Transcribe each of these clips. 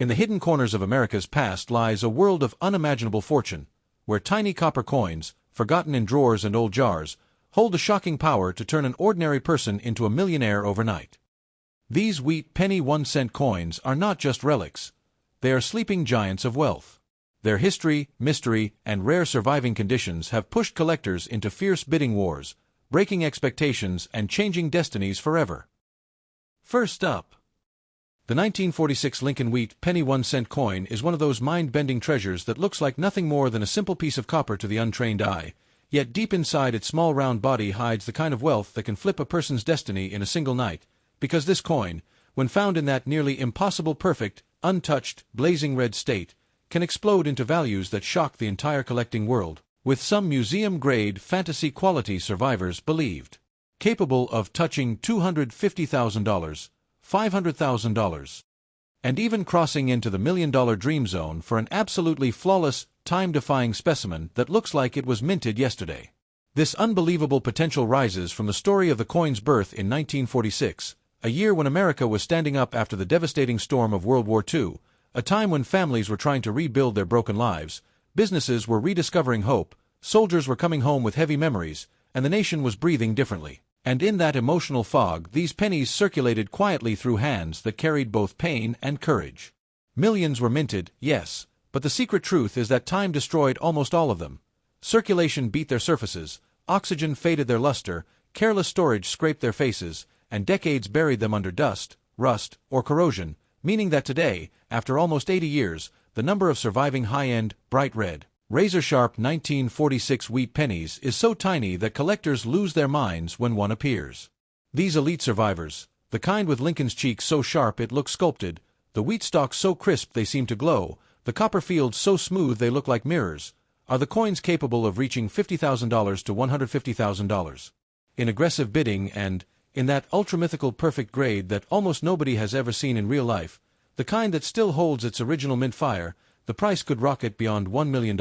In the hidden corners of America's past lies a world of unimaginable fortune, where tiny copper coins, forgotten in drawers and old jars, hold a shocking power to turn an ordinary person into a millionaire overnight. These wheat penny 1-cent coins are not just relics. They are sleeping giants of wealth. Their history, mystery, and rare surviving conditions have pushed collectors into fierce bidding wars, breaking expectations and changing destinies forever. First up, the 1946 Lincoln Wheat penny 1-cent coin is one of those mind-bending treasures that looks like nothing more than a simple piece of copper to the untrained eye, yet deep inside its small round body hides the kind of wealth that can flip a person's destiny in a single night, because this coin, when found in that nearly impossible perfect, untouched, blazing red state, can explode into values that shock the entire collecting world, with some museum-grade fantasy-quality survivors believed capable of touching $250,000, $500,000, and even crossing into the million-dollar dream zone for an absolutely flawless, time-defying specimen that looks like it was minted yesterday. This unbelievable potential rises from the story of the coin's birth in 1946, a year when America was standing up after the devastating storm of World War II, a time when families were trying to rebuild their broken lives, businesses were rediscovering hope, soldiers were coming home with heavy memories, and the nation was breathing differently. And in that emotional fog, these pennies circulated quietly through hands that carried both pain and courage. Millions were minted, yes, but the secret truth is that time destroyed almost all of them. Circulation beat their surfaces, oxygen faded their luster, careless storage scraped their faces, and decades buried them under dust, rust, or corrosion, meaning that today, after almost 80 years, the number of surviving high-end, bright red, razor-sharp 1946 wheat pennies is so tiny that collectors lose their minds when one appears. These elite survivors, the kind with Lincoln's cheek so sharp it looks sculpted, the wheat stalks so crisp they seem to glow, the copper fields so smooth they look like mirrors, are the coins capable of reaching $50,000 to $150,000. In aggressive bidding and, in that ultra-mythical perfect grade that almost nobody has ever seen in real life, the kind that still holds its original mint fire, the price could rocket beyond $1 million.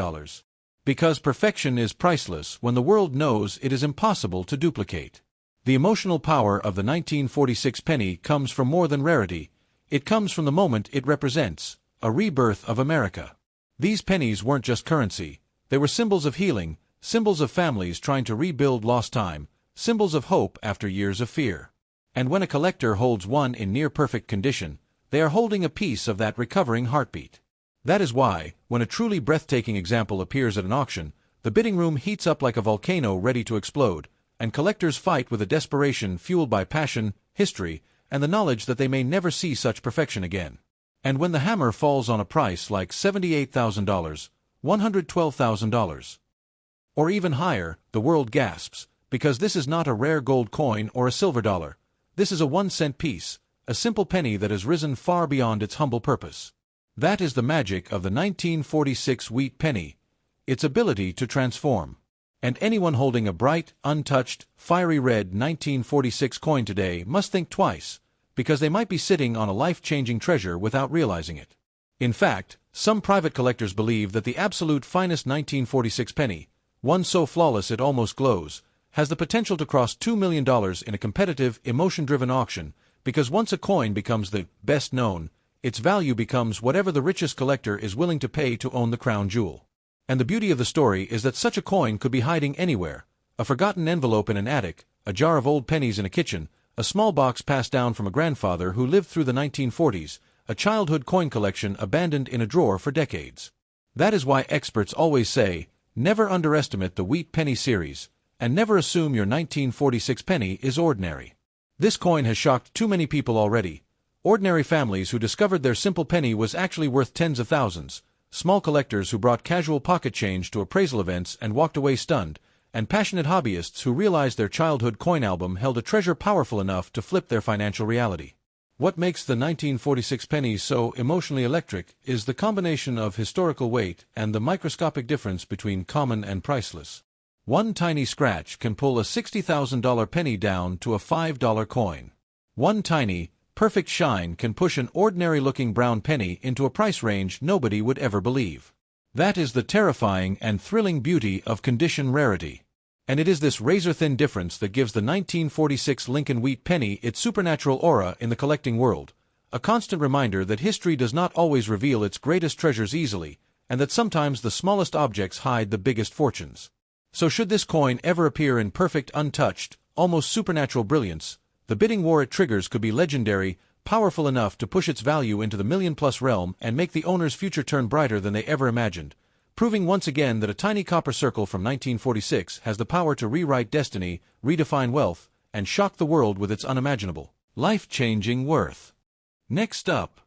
Because perfection is priceless when the world knows it is impossible to duplicate. The emotional power of the 1946 penny comes from more than rarity. It comes from the moment it represents, a rebirth of America. These pennies weren't just currency. They were symbols of healing, symbols of families trying to rebuild lost time, symbols of hope after years of fear. And when a collector holds one in near-perfect condition, they are holding a piece of that recovering heartbeat. That is why, when a truly breathtaking example appears at an auction, the bidding room heats up like a volcano ready to explode, and collectors fight with a desperation fueled by passion, history, and the knowledge that they may never see such perfection again. And when the hammer falls on a price like $78,000, $112,000, or even higher, the world gasps, because this is not a rare gold coin or a silver dollar. This is a 1-cent piece, a simple penny that has risen far beyond its humble purpose. That is the magic of the 1946 wheat penny, its ability to transform. And anyone holding a bright, untouched, fiery red 1946 coin today must think twice, because they might be sitting on a life-changing treasure without realizing it. In fact, some private collectors believe that the absolute finest 1946 penny, one so flawless it almost glows, has the potential to cross $2 million in a competitive, emotion-driven auction, because once a coin becomes the best known, its value becomes whatever the richest collector is willing to pay to own the crown jewel. And the beauty of the story is that such a coin could be hiding anywhere: a forgotten envelope in an attic, a jar of old pennies in a kitchen, a small box passed down from a grandfather who lived through the 1940s, a childhood coin collection abandoned in a drawer for decades. That is why experts always say, never underestimate the wheat penny series, and never assume your 1946 penny is ordinary. This coin has shocked too many people already. Ordinary families who discovered their simple penny was actually worth tens of thousands, small collectors who brought casual pocket change to appraisal events and walked away stunned, and passionate hobbyists who realized their childhood coin album held a treasure powerful enough to flip their financial reality. What makes the 1946 penny so emotionally electric is the combination of historical weight and the microscopic difference between common and priceless. One tiny scratch can pull a $60,000 penny down to a $5 coin. One tiny, perfect shine can push an ordinary-looking brown penny into a price range nobody would ever believe. That is the terrifying and thrilling beauty of condition rarity. And it is this razor-thin difference that gives the 1946 Lincoln Wheat penny its supernatural aura in the collecting world, a constant reminder that history does not always reveal its greatest treasures easily, and that sometimes the smallest objects hide the biggest fortunes. So should this coin ever appear in perfect, untouched, almost supernatural brilliance, the bidding war it triggers could be legendary, powerful enough to push its value into the million-plus realm and make the owner's future turn brighter than they ever imagined, proving once again that a tiny copper circle from 1946 has the power to rewrite destiny, redefine wealth, and shock the world with its unimaginable, life-changing worth. Next up,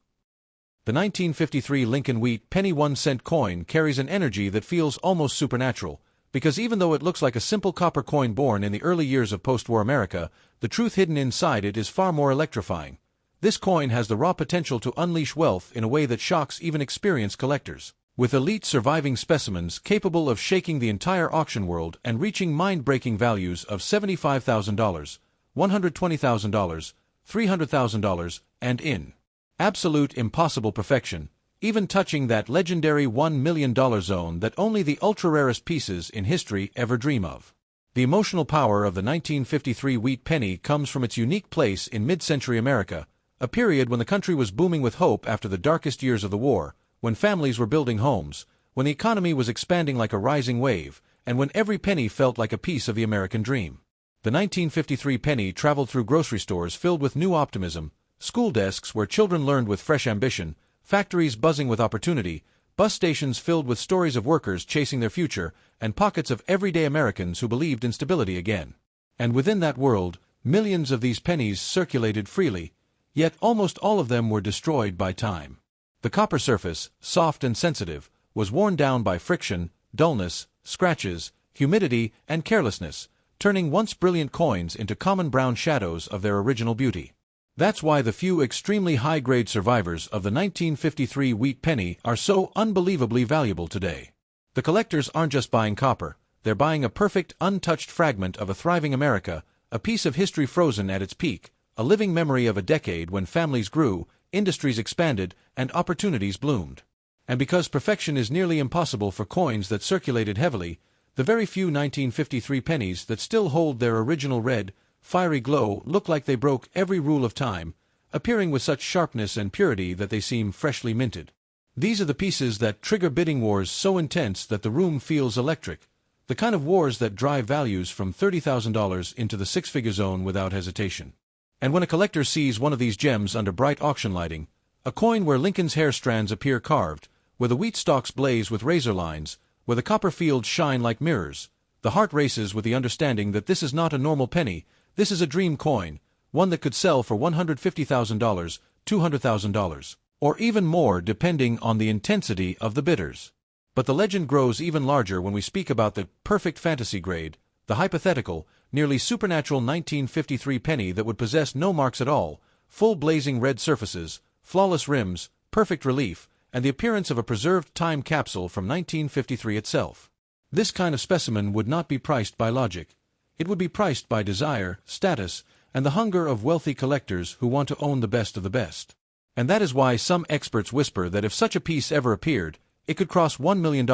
the 1953 Lincoln Wheat penny 1-cent coin carries an energy that feels almost supernatural, because even though it looks like a simple copper coin born in the early years of post-war America, the truth hidden inside it is far more electrifying. This coin has the raw potential to unleash wealth in a way that shocks even experienced collectors, with elite surviving specimens capable of shaking the entire auction world and reaching mind-breaking values of $75,000, $120,000, $300,000, and in absolute impossible perfection, even touching that legendary $1 million zone that only the ultra-rarest pieces in history ever dream of. The emotional power of the 1953 wheat penny comes from its unique place in mid-century America, a period when the country was booming with hope after the darkest years of the war, when families were building homes, when the economy was expanding like a rising wave, and when every penny felt like a piece of the American dream. The 1953 penny traveled through grocery stores filled with new optimism, school desks where children learned with fresh ambition, factories buzzing with opportunity, bus stations filled with stories of workers chasing their future, and pockets of everyday Americans who believed in stability again. And within that world, millions of these pennies circulated freely, yet almost all of them were destroyed by time. The copper surface, soft and sensitive, was worn down by friction, dullness, scratches, humidity, and carelessness, turning once brilliant coins into common brown shadows of their original beauty. That's why the few extremely high-grade survivors of the 1953 wheat penny are so unbelievably valuable today. The collectors aren't just buying copper, they're buying a perfect, untouched fragment of a thriving America, a piece of history frozen at its peak, a living memory of a decade when families grew, industries expanded, and opportunities bloomed. And because perfection is nearly impossible for coins that circulated heavily, the very few 1953 pennies that still hold their original red, fiery glow look like they broke every rule of time, appearing with such sharpness and purity that they seem freshly minted. These are the pieces that trigger bidding wars so intense that the room feels electric, the kind of wars that drive values from $30,000 into the six-figure zone without hesitation. And when a collector sees one of these gems under bright auction lighting, a coin where Lincoln's hair strands appear carved, where the wheat stalks blaze with razor lines, where the copper fields shine like mirrors, the heart races with the understanding that this is not a normal penny, this is a dream coin, one that could sell for $150,000, $200,000, or even more depending on the intensity of the bidders. But the legend grows even larger when we speak about the perfect fantasy grade, the hypothetical, nearly supernatural 1953 penny that would possess no marks at all, full blazing red surfaces, flawless rims, perfect relief, and the appearance of a preserved time capsule from 1953 itself. This kind of specimen would not be priced by logic. It would be priced by desire, status, and the hunger of wealthy collectors who want to own the best of the best. And that is why some experts whisper that if such a piece ever appeared, it could cross $1 million,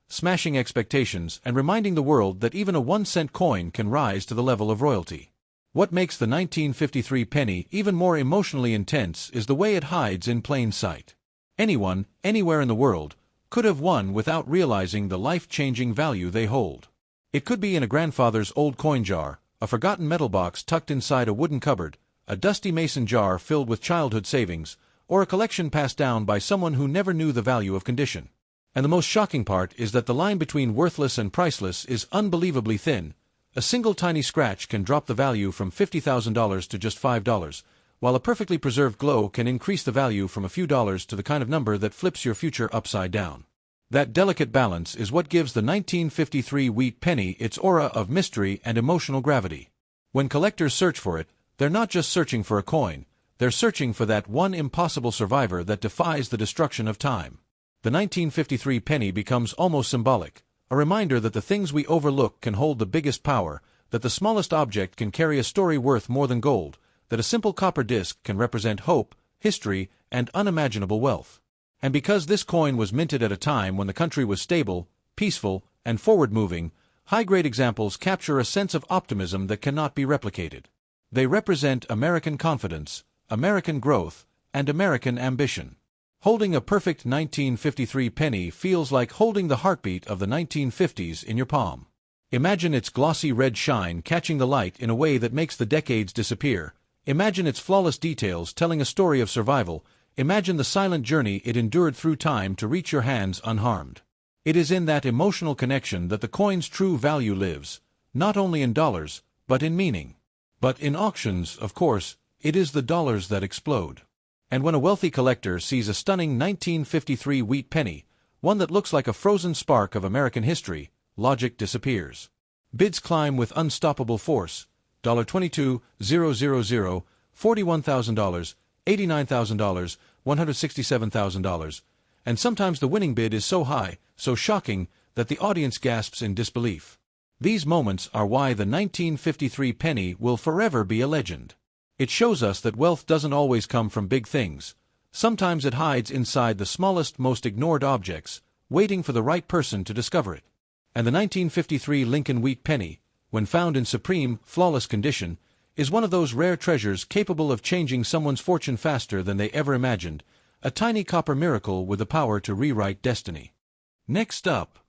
smashing expectations and reminding the world that even a 1-cent coin can rise to the level of royalty. What makes the 1953 penny even more emotionally intense is the way it hides in plain sight. Anyone, anywhere in the world, could have won without realizing the life-changing value they hold. It could be in a grandfather's old coin jar, a forgotten metal box tucked inside a wooden cupboard, a dusty mason jar filled with childhood savings, or a collection passed down by someone who never knew the value of condition. And the most shocking part is that the line between worthless and priceless is unbelievably thin. A single tiny scratch can drop the value from $50,000 to just $5, while a perfectly preserved glow can increase the value from a few dollars to the kind of number that flips your future upside down. That delicate balance is what gives the 1953 wheat penny its aura of mystery and emotional gravity. When collectors search for it, they're not just searching for a coin, they're searching for that one impossible survivor that defies the destruction of time. The 1953 penny becomes almost symbolic, a reminder that the things we overlook can hold the biggest power, that the smallest object can carry a story worth more than gold, that a simple copper disc can represent hope, history, and unimaginable wealth. And because this coin was minted at a time when the country was stable, peaceful, and forward-moving, high-grade examples capture a sense of optimism that cannot be replicated. They represent American confidence, American growth, and American ambition. Holding a perfect 1953 penny feels like holding the heartbeat of the 1950s in your palm. Imagine its glossy red shine catching the light in a way that makes the decades disappear. Imagine its flawless details telling a story of survival. Imagine the silent journey it endured through time to reach your hands unharmed. It is in that emotional connection that the coin's true value lives, not only in dollars, but in meaning. But in auctions, of course, it is the dollars that explode. And when a wealthy collector sees a stunning 1953 wheat penny, one that looks like a frozen spark of American history, logic disappears. Bids climb with unstoppable force. $22,000, $41,000, $89,000, $167,000, and sometimes the winning bid is so high, so shocking, that the audience gasps in disbelief. These moments are why the 1953 penny will forever be a legend. It shows us that wealth doesn't always come from big things. Sometimes it hides inside the smallest, most ignored objects, waiting for the right person to discover it. And the 1953 Lincoln wheat penny, when found in supreme, flawless condition, is one of those rare treasures capable of changing someone's fortune faster than they ever imagined, a tiny copper miracle with the power to rewrite destiny. Next up,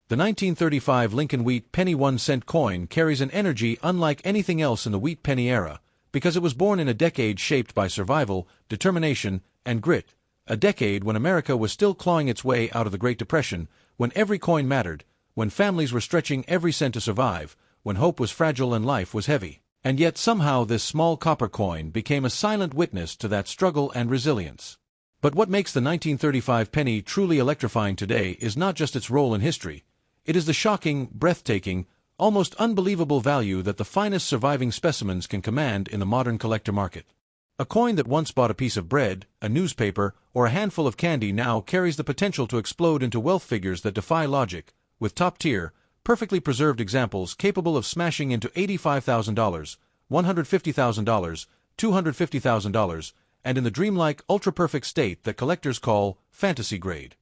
the 1935 Lincoln wheat penny 1-cent coin carries an energy unlike anything else in the wheat penny era, because it was born in a decade shaped by survival, determination, and grit, a decade when America was still clawing its way out of the Great Depression, when every coin mattered, when families were stretching every cent to survive, when hope was fragile and life was heavy. And yet somehow this small copper coin became a silent witness to that struggle and resilience. But what makes the 1935 penny truly electrifying today is not just its role in history. It is the shocking, breathtaking, almost unbelievable value that the finest surviving specimens can command in the modern collector market. A coin that once bought a piece of bread, a newspaper, or a handful of candy now carries the potential to explode into wealth figures that defy logic, with top-tier, perfectly preserved examples capable of smashing into $85,000, $150,000, $250,000, and in the dreamlike, ultra-perfect state that collectors call fantasy grade.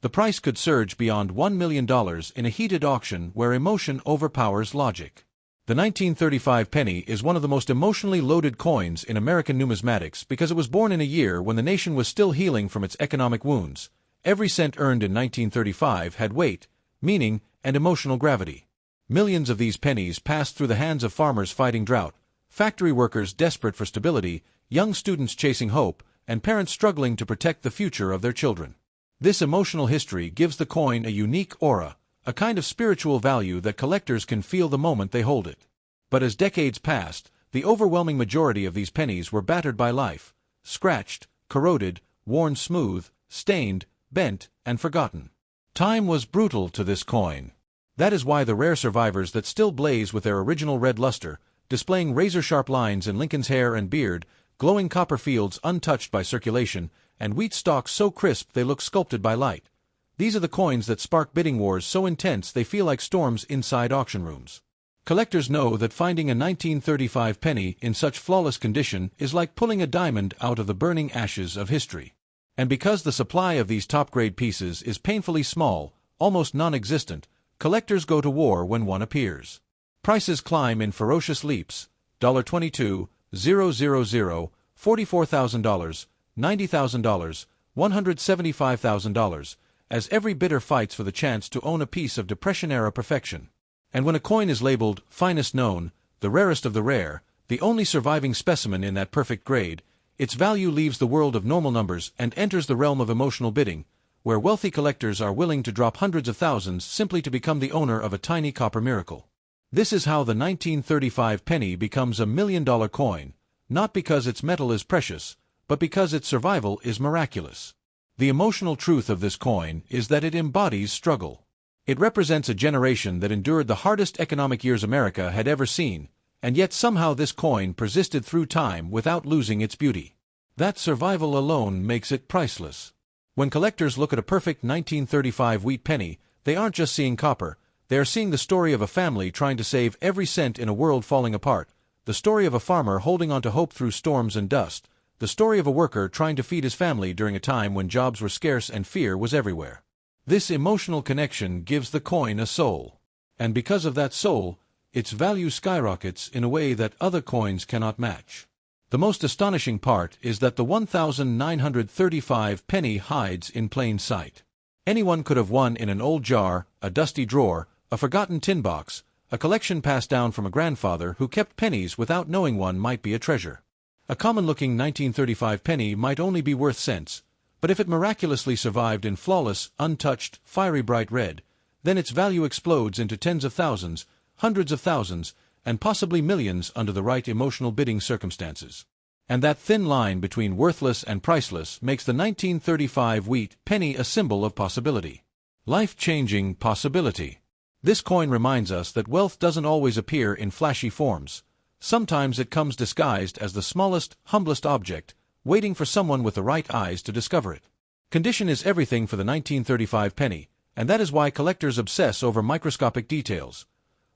The price could surge beyond $1 million in a heated auction where emotion overpowers logic. The 1935 penny is one of the most emotionally loaded coins in American numismatics because it was born in a year when the nation was still healing from its economic wounds. Every cent earned in 1935 had weight, meaning, and emotional gravity. Millions of these pennies passed through the hands of farmers fighting drought, factory workers desperate for stability, young students chasing hope, and parents struggling to protect the future of their children. This emotional history gives the coin a unique aura, a kind of spiritual value that collectors can feel the moment they hold it. But as decades passed, the overwhelming majority of these pennies were battered by life, scratched, corroded, worn smooth, stained, bent, and forgotten. Time was brutal to this coin. That is why the rare survivors that still blaze with their original red luster, displaying razor-sharp lines in Lincoln's hair and beard, glowing copper fields untouched by circulation, and wheat stalks so crisp they look sculpted by light. These are the coins that spark bidding wars so intense they feel like storms inside auction rooms. Collectors know that finding a 1935 penny in such flawless condition is like pulling a diamond out of the burning ashes of history. And because the supply of these top-grade pieces is painfully small, almost non-existent, collectors go to war when one appears. Prices climb in ferocious leaps. $22,000, $44,000, $90,000, $175,000, as every bidder fights for the chance to own a piece of Depression-era perfection. And when a coin is labeled finest known, the rarest of the rare, the only surviving specimen in that perfect grade, its value leaves the world of normal numbers and enters the realm of emotional bidding, where wealthy collectors are willing to drop hundreds of thousands simply to become the owner of a tiny copper miracle. This is how the 1935 penny becomes a $1 million coin, not because its metal is precious, but because its survival is miraculous. The emotional truth of this coin is that it embodies struggle. It represents a generation that endured the hardest economic years America had ever seen, and yet somehow this coin persisted through time without losing its beauty. That survival alone makes it priceless. When collectors look at a perfect 1935 wheat penny, they aren't just seeing copper, they are seeing the story of a family trying to save every cent in a world falling apart, the story of a farmer holding on to hope through storms and dust, the story of a worker trying to feed his family during a time when jobs were scarce and fear was everywhere. This emotional connection gives the coin a soul. And because of that soul, its value skyrockets in a way that other coins cannot match. The most astonishing part is that the 1,935 penny hides in plain sight. Anyone could have won in an old jar, a dusty drawer, a forgotten tin box, a collection passed down from a grandfather who kept pennies without knowing one might be a treasure. A common-looking 1935 penny might only be worth cents, but if it miraculously survived in flawless, untouched, fiery bright red, then its value explodes into tens of thousands, hundreds of thousands, and possibly millions under the right emotional bidding circumstances. And that thin line between worthless and priceless makes the 1935 wheat penny a symbol of possibility. Life-changing possibility. This coin reminds us that wealth doesn't always appear in flashy forms. Sometimes it comes disguised as the smallest, humblest object, waiting for someone with the right eyes to discover it. Condition is everything for the 1935 penny, and that is why collectors obsess over microscopic details.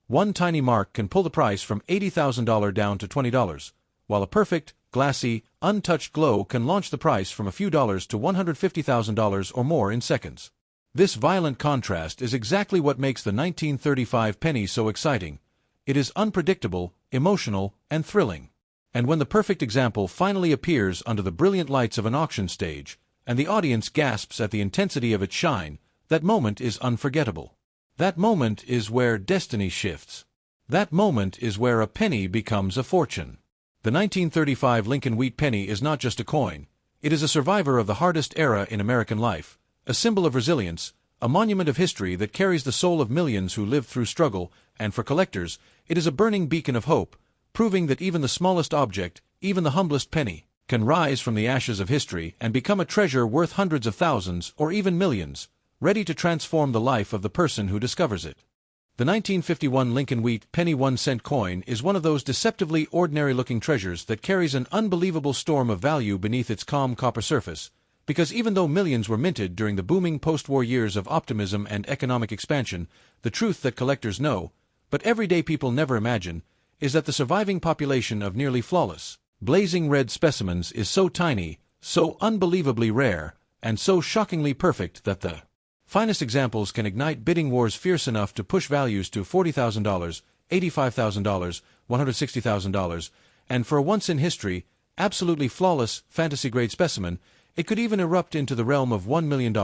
One tiny mark can pull the price from $80,000 down to $20, while a perfect, glassy, untouched glow can launch the price from a few dollars to $150,000 or more in seconds. This violent contrast is exactly what makes the 1935 penny so exciting. It is unpredictable, emotional, and thrilling. And when the perfect example finally appears under the brilliant lights of an auction stage, and the audience gasps at the intensity of its shine, that moment is unforgettable. That moment is where destiny shifts. That moment is where a penny becomes a fortune. The 1935 Lincoln Wheat Penny is not just a coin. It is a survivor of the hardest era in American life, a symbol of resilience, a monument of history that carries the soul of millions who lived through struggle, and for collectors, it is a burning beacon of hope, proving that even the smallest object, even the humblest penny, can rise from the ashes of history and become a treasure worth hundreds of thousands or even millions, ready to transform the life of the person who discovers it. The 1951 Lincoln Wheat Penny 1-cent coin is one of those deceptively ordinary-looking treasures that carries an unbelievable storm of value beneath its calm copper surface, because even though millions were minted during the booming post-war years of optimism and economic expansion, the truth that collectors know, but everyday people never imagine, is that the surviving population of nearly flawless, blazing red specimens is so tiny, so unbelievably rare, and so shockingly perfect that the finest examples can ignite bidding wars fierce enough to push values to $40,000, $85,000, $160,000, and for a once-in-history, absolutely flawless, fantasy-grade specimen, it could even erupt into the realm of $1 million,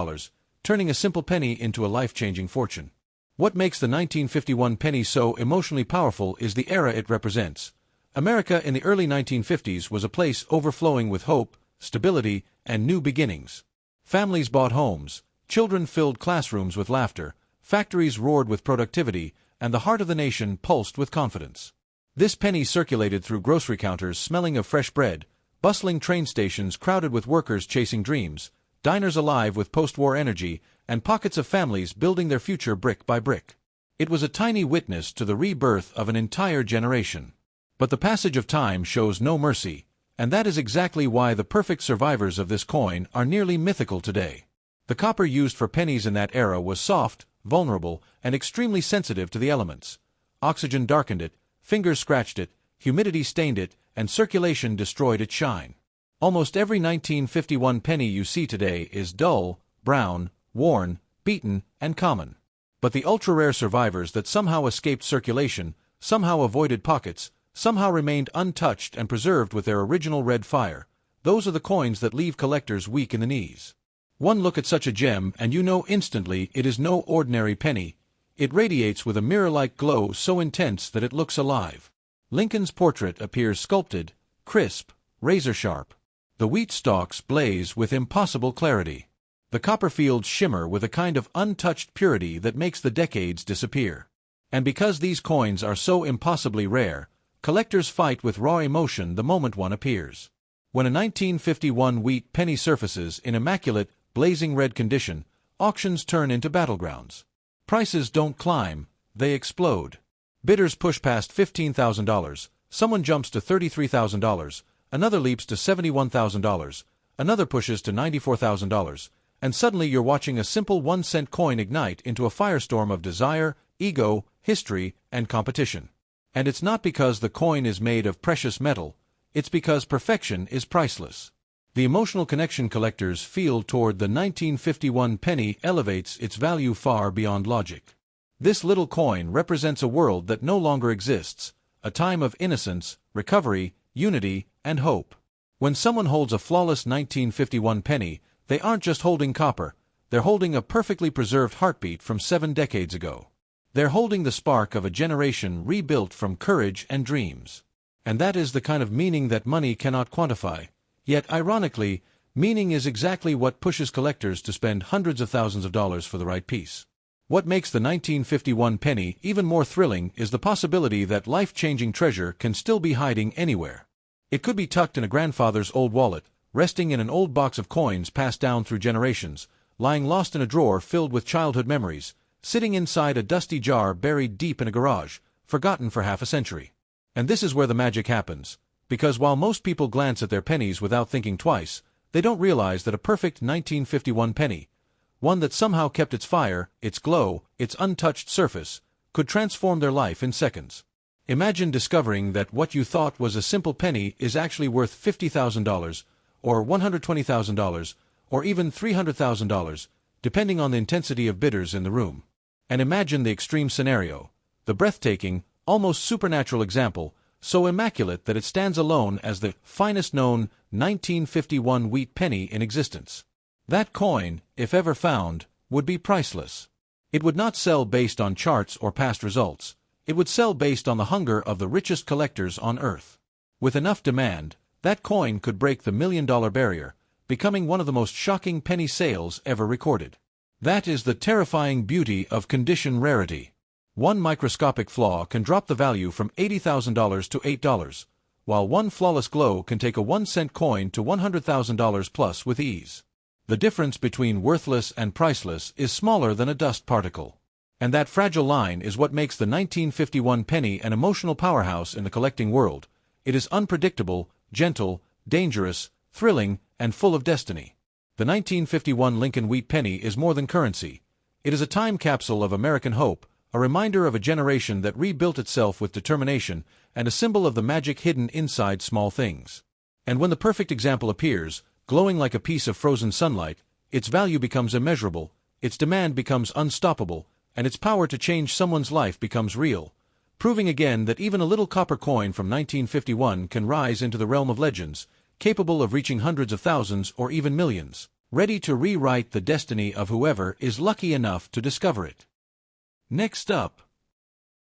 turning a simple penny into a life-changing fortune. What makes the 1951 penny so emotionally powerful is the era it represents. America in the early 1950s was a place overflowing with hope, stability, and new beginnings. Families bought homes, children filled classrooms with laughter, factories roared with productivity, and the heart of the nation pulsed with confidence. This penny circulated through grocery counters smelling of fresh bread, bustling train stations crowded with workers chasing dreams, diners alive with post-war energy, and pockets of families building their future brick by brick. It was a tiny witness to the rebirth of an entire generation. But the passage of time shows no mercy, and that is exactly why the perfect survivors of this coin are nearly mythical today. The copper used for pennies in that era was soft, vulnerable, and extremely sensitive to the elements. Oxygen darkened it, fingers scratched it, humidity stained it, and circulation destroyed its shine. Almost every 1951 penny you see today is dull, brown, worn, beaten, and common. But the ultra-rare survivors that somehow escaped circulation, somehow avoided pockets, somehow remained untouched and preserved with their original red fire, those are the coins that leave collectors weak in the knees. One look at such a gem and you know instantly it is no ordinary penny. It radiates with a mirror-like glow so intense that it looks alive. Lincoln's portrait appears sculpted, crisp, razor-sharp. The wheat stalks blaze with impossible clarity. The copper fields shimmer with a kind of untouched purity that makes the decades disappear. And because these coins are so impossibly rare, collectors fight with raw emotion the moment one appears. When a 1951 wheat penny surfaces in immaculate, blazing red condition, auctions turn into battlegrounds. Prices don't climb, they explode. Bidders push past $15,000, someone jumps to $33,000, another leaps to $71,000, another pushes to $94,000, and suddenly you're watching a simple 1-cent coin ignite into a firestorm of desire, ego, history, and competition. And it's not because the coin is made of precious metal, it's because perfection is priceless. The emotional connection collectors feel toward the 1951 penny elevates its value far beyond logic. This little coin represents a world that no longer exists, a time of innocence, recovery, unity, and hope. When someone holds a flawless 1951 penny, they aren't just holding copper, they're holding a perfectly preserved heartbeat from 7 decades ago. They're holding the spark of a generation rebuilt from courage and dreams. And that is the kind of meaning that money cannot quantify. Yet, ironically, meaning is exactly what pushes collectors to spend hundreds of thousands of dollars for the right piece. What makes the 1951 penny even more thrilling is the possibility that life-changing treasure can still be hiding anywhere. It could be tucked in a grandfather's old wallet, resting in an old box of coins passed down through generations, lying lost in a drawer filled with childhood memories, sitting inside a dusty jar buried deep in a garage, forgotten for half a century. And this is where the magic happens, because while most people glance at their pennies without thinking twice, they don't realize that a perfect 1951 penny, one that somehow kept its fire, its glow, its untouched surface, could transform their life in seconds. Imagine discovering that what you thought was a simple penny is actually worth $50,000, or $120,000, or even $300,000, depending on the intensity of bidders in the room. And imagine the extreme scenario, the breathtaking, almost supernatural example, so immaculate that it stands alone as the finest known 1951 wheat penny in existence. That coin, if ever found, would be priceless. It would not sell based on charts or past results. It would sell based on the hunger of the richest collectors on Earth. With enough demand, that coin could break the $1 million barrier, becoming one of the most shocking penny sales ever recorded. That is the terrifying beauty of condition rarity. One microscopic flaw can drop the value from $80,000 to $8, while one flawless glow can take a 1-cent coin to $100,000 plus with ease. The difference between worthless and priceless is smaller than a dust particle. And that fragile line is what makes the 1951 penny an emotional powerhouse in the collecting world. It is unpredictable, gentle, dangerous, thrilling, and full of destiny. The 1951 Lincoln wheat penny is more than currency. It is a time capsule of American hope, a reminder of a generation that rebuilt itself with determination, and a symbol of the magic hidden inside small things. And when the perfect example appears, glowing like a piece of frozen sunlight, its value becomes immeasurable, its demand becomes unstoppable, and its power to change someone's life becomes real, proving again that even a little copper coin from 1951 can rise into the realm of legends, capable of reaching hundreds of thousands or even millions, ready to rewrite the destiny of whoever is lucky enough to discover it. Next up.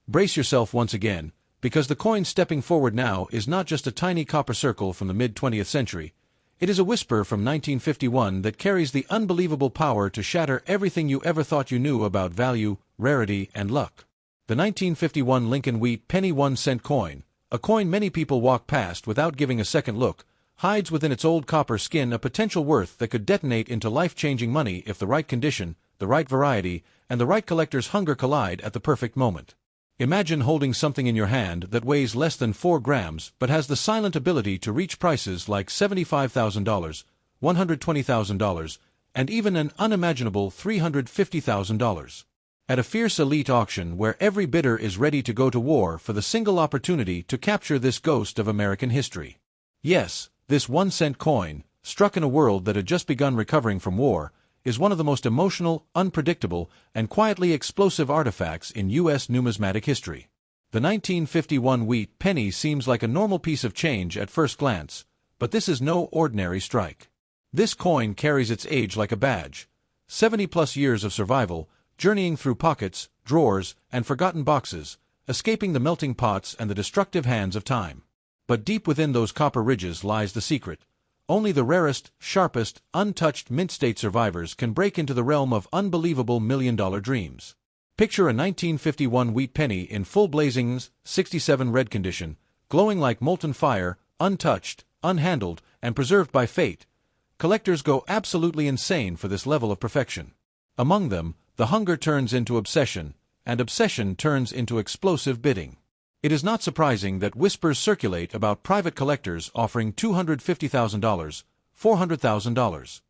Brace yourself once again, because the coin stepping forward now is not just a tiny copper circle from the mid-20th century. It is a whisper from 1951 that carries the unbelievable power to shatter everything you ever thought you knew about value, rarity, and luck. The 1951 Lincoln wheat penny 1-cent coin, a coin many people walk past without giving a second look, hides within its old copper skin a potential worth that could detonate into life-changing money if the right condition, the right variety, and the right collector's hunger collide at the perfect moment. Imagine holding something in your hand that weighs less than 4 grams but has the silent ability to reach prices like $75,000, $120,000, and even an unimaginable $350,000. At a fierce elite auction where every bidder is ready to go to war for the single opportunity to capture this ghost of American history. Yes, this 1-cent coin, struck in a world that had just begun recovering from war, is one of the most emotional, unpredictable, and quietly explosive artifacts in U.S. numismatic history. The 1951 wheat penny seems like a normal piece of change at first glance, but this is no ordinary strike. This coin carries its age like a badge, 70-plus years of survival, journeying through pockets, drawers, and forgotten boxes, escaping the melting pots and the destructive hands of time. But deep within those copper ridges lies the secret. Only the rarest, sharpest, untouched mint-state survivors can break into the realm of unbelievable million-dollar dreams. Picture a 1951 wheat penny in full blazing, 67 red condition, glowing like molten fire, untouched, unhandled, and preserved by fate. Collectors go absolutely insane for this level of perfection. Among them, the hunger turns into obsession, and obsession turns into explosive bidding. It is not surprising that whispers circulate about private collectors offering $250,000, $400,000,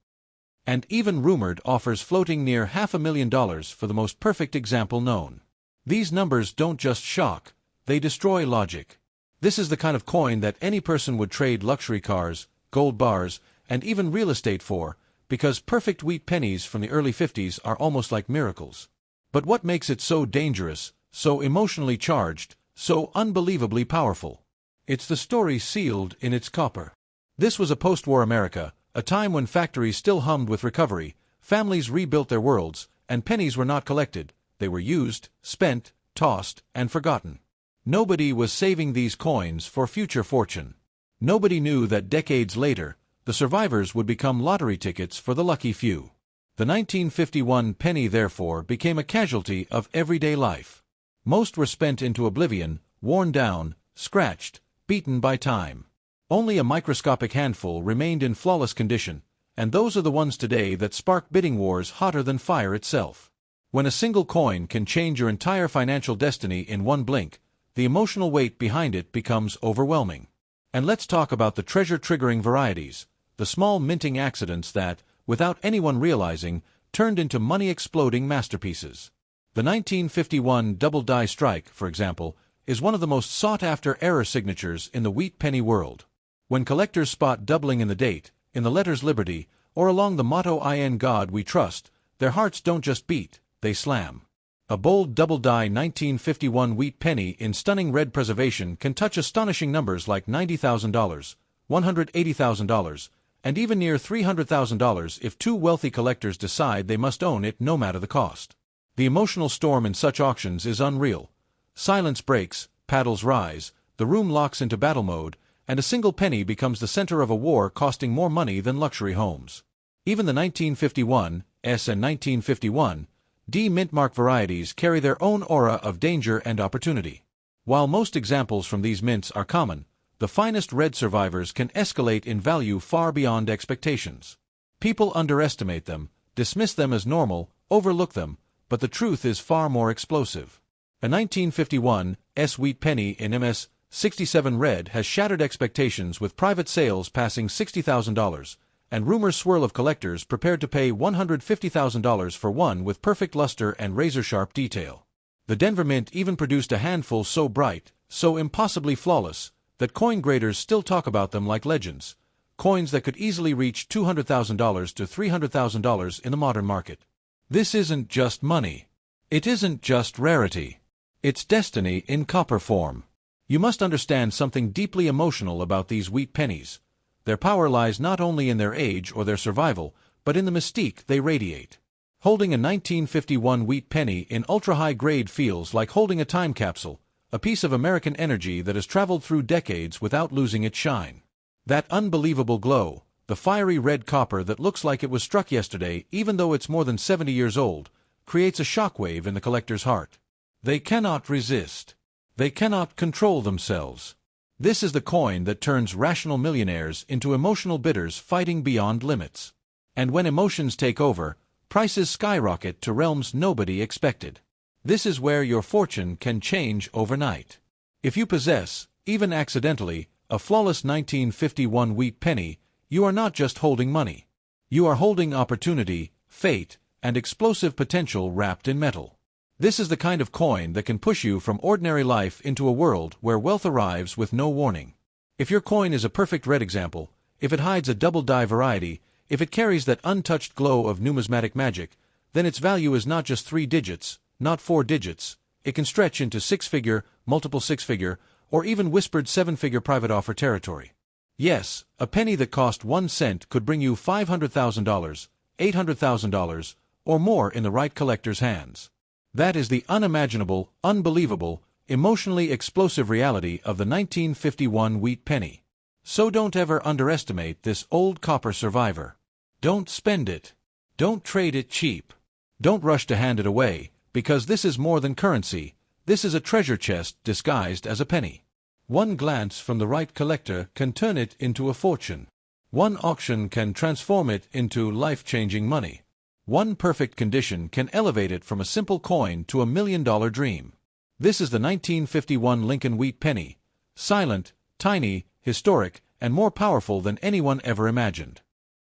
and even rumored offers floating near $500,000 for the most perfect example known. These numbers don't just shock, they destroy logic. This is the kind of coin that any person would trade luxury cars, gold bars, and even real estate for, because perfect wheat pennies from the early 50s are almost like miracles. But what makes it so dangerous, so emotionally charged, so unbelievably powerful? It's the story sealed in its copper. This was a post-war America, a time when factories still hummed with recovery, families rebuilt their worlds, and pennies were not collected. They were used, spent, tossed, and forgotten. Nobody was saving these coins for future fortune. Nobody knew that decades later, the survivors would become lottery tickets for the lucky few. The 1951 penny, therefore, became a casualty of everyday life. Most were spent into oblivion, worn down, scratched, beaten by time. Only a microscopic handful remained in flawless condition, and those are the ones today that spark bidding wars hotter than fire itself. When a single coin can change your entire financial destiny in one blink, the emotional weight behind it becomes overwhelming. And let's talk about the treasure-triggering varieties, the small minting accidents that, without anyone realizing, turned into money-exploding masterpieces. The 1951 double die strike, for example, is one of the most sought-after error signatures in the wheat penny world. When collectors spot doubling in the date, in the letters Liberty, or along the motto "In God We Trust," their hearts don't just beat, they slam. A bold double-die 1951 wheat penny in stunning red preservation can touch astonishing numbers like $90,000, $180,000, and even near $300,000 if two wealthy collectors decide they must own it no matter the cost. The emotional storm in such auctions is unreal. Silence breaks, paddles rise, the room locks into battle mode, and a single penny becomes the center of a war costing more money than luxury homes. Even the 1951 S and 1951 D mintmark varieties carry their own aura of danger and opportunity. While most examples from these mints are common, the finest red survivors can escalate in value far beyond expectations. People underestimate them, dismiss them as normal, overlook them, but the truth is far more explosive. A 1951 S wheat penny in MS 67 red has shattered expectations with private sales passing $60,000, and rumors swirl of collectors prepared to pay $150,000 for one with perfect luster and razor-sharp detail. The Denver Mint even produced a handful so bright, so impossibly flawless, that coin graders still talk about them like legends, coins that could easily reach $200,000 to $300,000 in the modern market. This isn't just money. It isn't just rarity. It's destiny in copper form. You must understand something deeply emotional about these wheat pennies. Their power lies not only in their age or their survival, but in the mystique they radiate. Holding a 1951 wheat penny in ultra-high grade feels like holding a time capsule, a piece of American energy that has traveled through decades without losing its shine. That unbelievable glow, the fiery red copper that looks like it was struck yesterday even though it's more than 70 years old, creates a shockwave in the collector's heart. They cannot resist. They cannot control themselves. This is the coin that turns rational millionaires into emotional bidders fighting beyond limits. And when emotions take over, prices skyrocket to realms nobody expected. This is where your fortune can change overnight. If you possess, even accidentally, a flawless 1951 wheat penny, you are not just holding money. You are holding opportunity, fate, and explosive potential wrapped in metal. This is the kind of coin that can push you from ordinary life into a world where wealth arrives with no warning. If your coin is a perfect red example, if it hides a double-die variety, if it carries that untouched glow of numismatic magic, then its value is not just 3 digits, not 4 digits. It can stretch into 6-figure, multiple 6-figure, or even whispered 7-figure private offer territory. Yes, a penny that cost 1 cent could bring you $500,000, $800,000, or more in the right collector's hands. That is the unimaginable, unbelievable, emotionally explosive reality of the 1951 wheat penny. So don't ever underestimate this old copper survivor. Don't spend it. Don't trade it cheap. Don't rush to hand it away, because this is more than currency. This is a treasure chest disguised as a penny. One glance from the right collector can turn it into a fortune. One auction can transform it into life-changing money. One perfect condition can elevate it from a simple coin to $1 million dream. This is the 1951 Lincoln wheat penny, silent, tiny, historic, and more powerful than anyone ever imagined.